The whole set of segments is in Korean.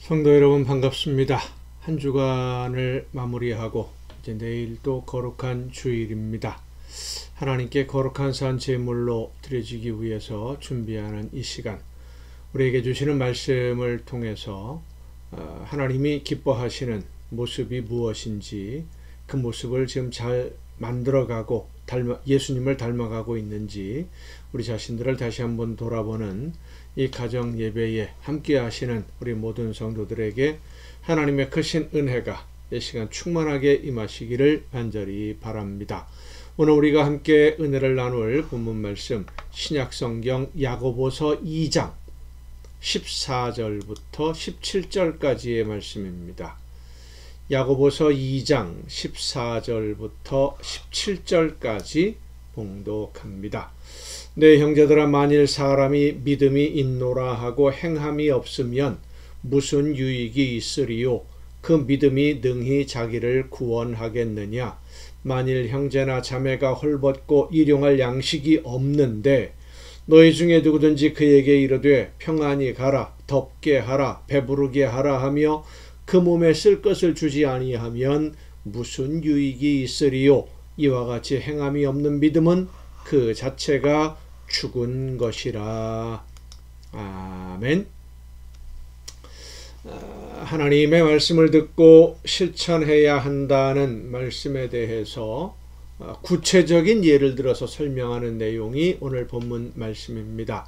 성도 여러분 반갑습니다. 한 주간을 마무리하고 이제 내일 또 거룩한 주일입니다. 하나님께 거룩한 산 제물로 드려지기 위해서 준비하는 이 시간, 우리에게 주시는 말씀을 통해서 하나님이 기뻐하시는 모습이 무엇인지, 그 모습을 지금 잘 만들어가고 예수님을 닮아가고 있는지 우리 자신들을 다시 한번 돌아보는 이 가정 예배에 함께 하시는 우리 모든 성도들에게 하나님의 크신 은혜가 이 시간 충만하게 임하시기를 간절히 바랍니다. 오늘 우리가 함께 은혜를 나눌 본문 말씀, 신약성경 야고보서 2장 14절부터 17절까지의 말씀입니다. 야고보서 2장 14절부터 17절까지 봉독합니다. 내 형제들아, 만일 사람이 믿음이 있노라 하고 행함이 없으면 무슨 유익이 있으리요? 그 믿음이 능히 자기를 구원하겠느냐? 만일 형제나 자매가 헐벗고 일용할 양식이 없는데 너희 중에 누구든지 그에게 이르되 평안히 가라, 덥게 하라, 배부르게 하라 하며 그 몸에 쓸 것을 주지 아니하면 무슨 유익이 있으리요? 이와 같이 행함이 없는 믿음은 그 자체가 죽은 것이라. 아멘. 하나님의 말씀을 듣고 실천해야 한다는 말씀에 대해서 구체적인 예를 들어서 설명하는 내용이 오늘 본문 말씀입니다.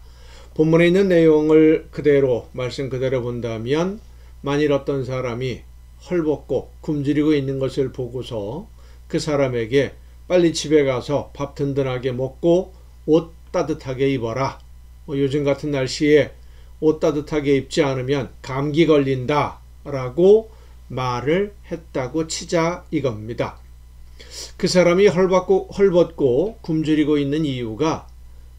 본문에 있는 내용을 그대로, 말씀 그대로 본다면, 만일 어떤 사람이 헐벗고 굶주리고 있는 것을 보고서 그 사람에게 빨리 집에 가서 밥 든든하게 먹고 옷 따뜻하게 입어라, 요즘 같은 날씨에 옷 따뜻하게 입지 않으면 감기 걸린다 라고 말을 했다고 치자 이겁니다. 그 사람이 헐벗고 굶주리고 있는 이유가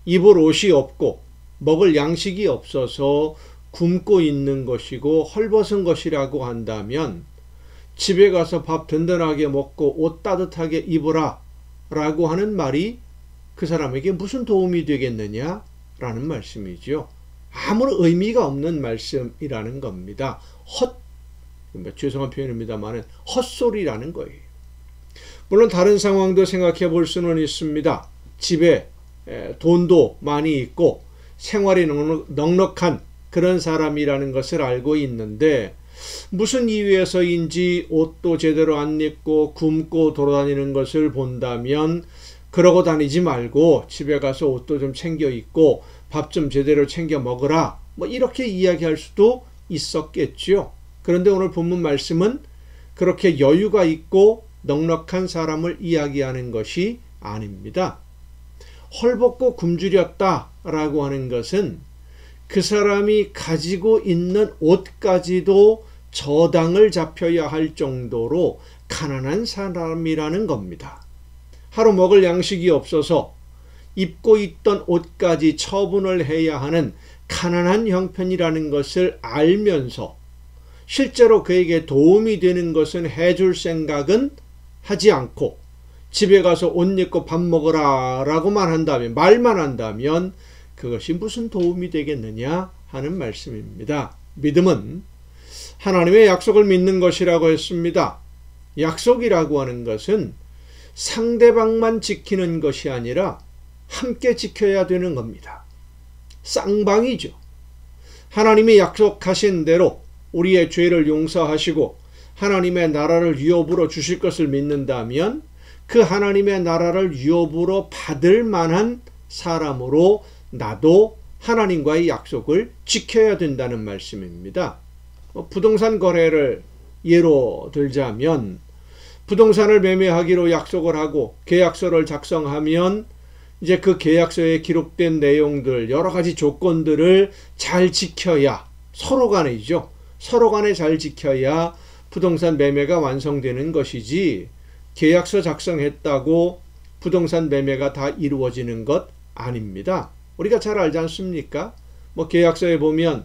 입을 옷이 없고 먹을 양식이 없어서 굶고 있는 것이고 헐벗은 것이라고 한다면, 집에 가서 밥 든든하게 먹고 옷 따뜻하게 입으라 라고 하는 말이 그 사람에게 무슨 도움이 되겠느냐 라는 말씀이죠. 아무런 의미가 없는 말씀이라는 겁니다. 죄송한 표현입니다만 헛소리라는 거예요. 물론 다른 상황도 생각해 볼 수는 있습니다. 집에 돈도 많이 있고 생활이 넉넉한 그런 사람이라는 것을 알고 있는데, 무슨 이유에서인지 옷도 제대로 안 입고 굶고 돌아다니는 것을 본다면 그러고 다니지 말고 집에 가서 옷도 좀 챙겨 입고 밥 좀 제대로 챙겨 먹으라, 이렇게 이야기할 수도 있었겠죠. 그런데 오늘 본문 말씀은 그렇게 여유가 있고 넉넉한 사람을 이야기하는 것이 아닙니다. 헐벗고 굶주렸다 라고 하는 것은 그 사람이 가지고 있는 옷까지도 저당을 잡혀야 할 정도로 가난한 사람이라는 겁니다. 하루 먹을 양식이 없어서 입고 있던 옷까지 처분을 해야 하는 가난한 형편이라는 것을 알면서 실제로 그에게 도움이 되는 것은 해줄 생각은 하지 않고 집에 가서 옷 입고 밥 먹어라 라고만 한다면, 말만 한다면 그것이 무슨 도움이 되겠느냐 하는 말씀입니다. 믿음은 하나님의 약속을 믿는 것이라고 했습니다. 약속이라고 하는 것은 상대방만 지키는 것이 아니라 함께 지켜야 되는 겁니다. 쌍방이죠. 하나님이 약속하신 대로 우리의 죄를 용서하시고 하나님의 나라를 유업으로 주실 것을 믿는다면 그 하나님의 나라를 유업으로 받을 만한 사람으로 나도 하나님과의 약속을 지켜야 된다는 말씀입니다. 부동산 거래를 예로 들자면, 부동산을 매매하기로 약속을 하고 계약서를 작성하면 이제 그 계약서에 기록된 내용들, 여러 가지 조건들을 잘 지켜야, 서로 간에죠. 서로 간에 잘 지켜야 부동산 매매가 완성되는 것이지, 계약서 작성했다고 부동산 매매가 다 이루어지는 것 아닙니다. 우리가 잘 알지 않습니까? 계약서에 보면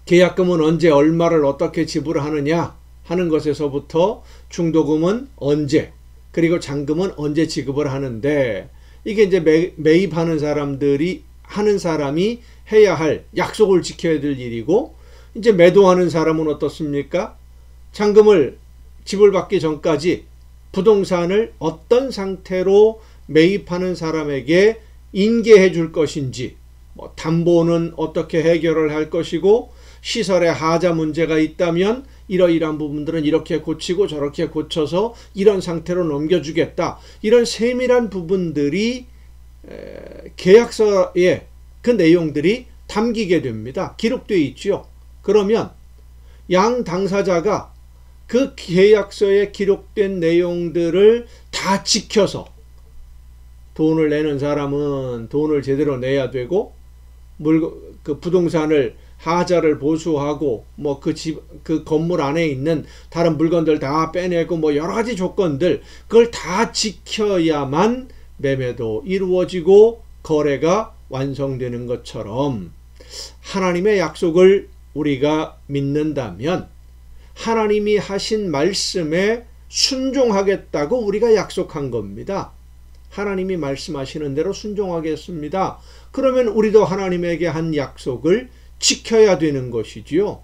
계약금은 언제 얼마를 어떻게 지불하느냐 하는 것에서부터 중도금은 언제, 그리고 잔금은 언제 지급을 하는데, 이게 이제 매입하는 사람이 해야 할, 약속을 지켜야 될 일이고, 이제 매도하는 사람은 어떻습니까? 잔금을 지불 받기 전까지 부동산을 어떤 상태로 매입하는 사람에게 인계해 줄 것인지, 담보는 어떻게 해결을 할 것이고, 시설에 하자 문제가 있다면 이러이러한 부분들은 이렇게 고치고 저렇게 고쳐서 이런 상태로 넘겨주겠다. 이런 세밀한 부분들이 계약서에 그 내용들이 담기게 됩니다. 기록되어 있죠. 그러면 양 당사자가 그 계약서에 기록된 내용들을 다 지켜서 돈을 내는 사람은 돈을 제대로 내야 되고, 그 부동산을 하자를 보수하고 그 건물 안에 있는 다른 물건들 다 빼내고 여러 가지 조건들, 그걸 다 지켜야만 매매도 이루어지고 거래가 완성되는 것처럼, 하나님의 약속을 우리가 믿는다면 하나님이 하신 말씀에 순종하겠다고 우리가 약속한 겁니다. 하나님이 말씀하시는 대로 순종하겠습니다. 그러면 우리도 하나님에게 한 약속을 지켜야 되는 것이지요.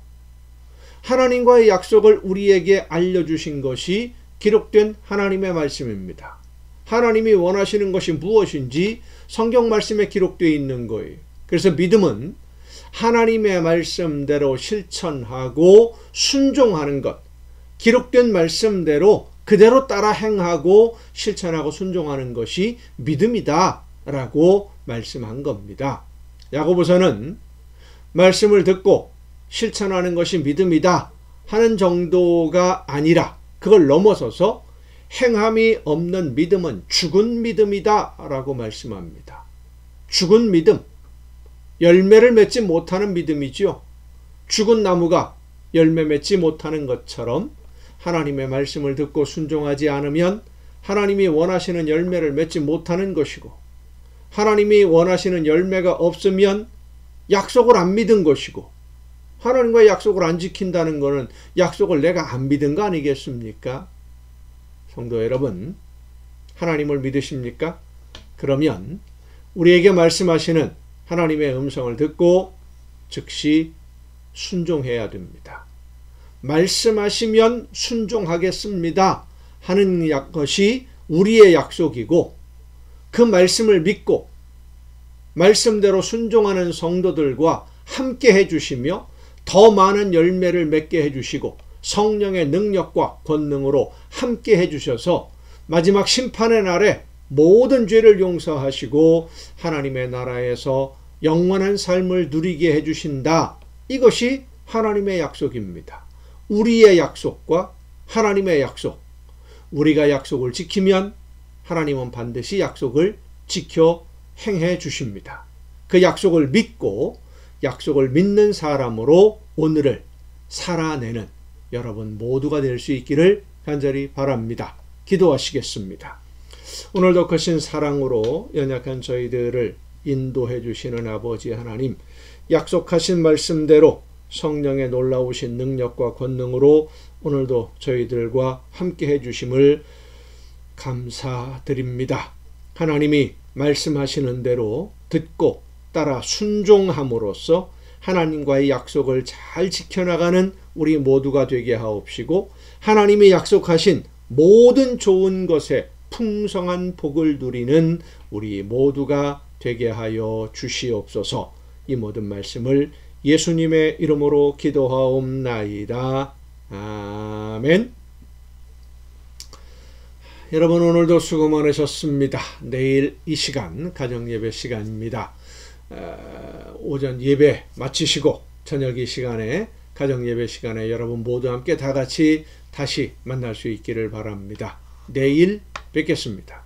하나님과의 약속을 우리에게 알려주신 것이 기록된 하나님의 말씀입니다. 하나님이 원하시는 것이 무엇인지 성경 말씀에 기록되어 있는 거예요. 그래서 믿음은 하나님의 말씀대로 실천하고 순종하는 것, 기록된 말씀대로 그대로 따라 행하고 실천하고 순종하는 것이 믿음이다 라고 말씀한 겁니다. 야고보서는 말씀을 듣고 실천하는 것이 믿음이다 하는 정도가 아니라 그걸 넘어서서 행함이 없는 믿음은 죽은 믿음이다 라고 말씀합니다. 죽은 믿음, 열매를 맺지 못하는 믿음이지요. 죽은 나무가 열매 맺지 못하는 것처럼 하나님의 말씀을 듣고 순종하지 않으면 하나님이 원하시는 열매를 맺지 못하는 것이고, 하나님이 원하시는 열매가 없으면 약속을 안 믿은 것이고, 하나님과의 약속을 안 지킨다는 것은 약속을 내가 안 믿은 거 아니겠습니까? 성도 여러분, 하나님을 믿으십니까? 그러면 우리에게 말씀하시는 하나님의 음성을 듣고 즉시 순종해야 됩니다. 말씀하시면 순종하겠습니다 하는 것이 우리의 약속이고, 그 말씀을 믿고 말씀대로 순종하는 성도들과 함께 해주시며 더 많은 열매를 맺게 해주시고 성령의 능력과 권능으로 함께 해주셔서 마지막 심판의 날에 모든 죄를 용서하시고 하나님의 나라에서 영원한 삶을 누리게 해주신다. 이것이 하나님의 약속입니다. 우리의 약속과 하나님의 약속, 우리가 약속을 지키면 하나님은 반드시 약속을 지켜 행해 주십니다. 그 약속을 믿고 약속을 믿는 사람으로 오늘을 살아내는 여러분 모두가 될 수 있기를 간절히 바랍니다. 기도하시겠습니다. 오늘도 크신 사랑으로 연약한 저희들을 인도해 주시는 아버지 하나님, 약속하신 말씀대로 성령의 놀라우신 능력과 권능으로 오늘도 저희들과 함께 해주심을 감사드립니다. 하나님이 말씀하시는 대로 듣고 따라 순종함으로써 하나님과의 약속을 잘 지켜나가는 우리 모두가 되게 하옵시고, 하나님이 약속하신 모든 좋은 것에 풍성한 복을 누리는 우리 모두가 되게 하여 주시옵소서. 이 모든 말씀을 예수님의 이름으로 기도하옵나이다. 아멘. 여러분, 오늘도 수고 많으셨습니다. 내일 이 시간 가정예배 시간입니다. 오전 예배 마치시고 저녁 이 시간에 가정예배 시간에 여러분 모두 함께 다 같이 다시 만날 수 있기를 바랍니다. 내일 뵙겠습니다.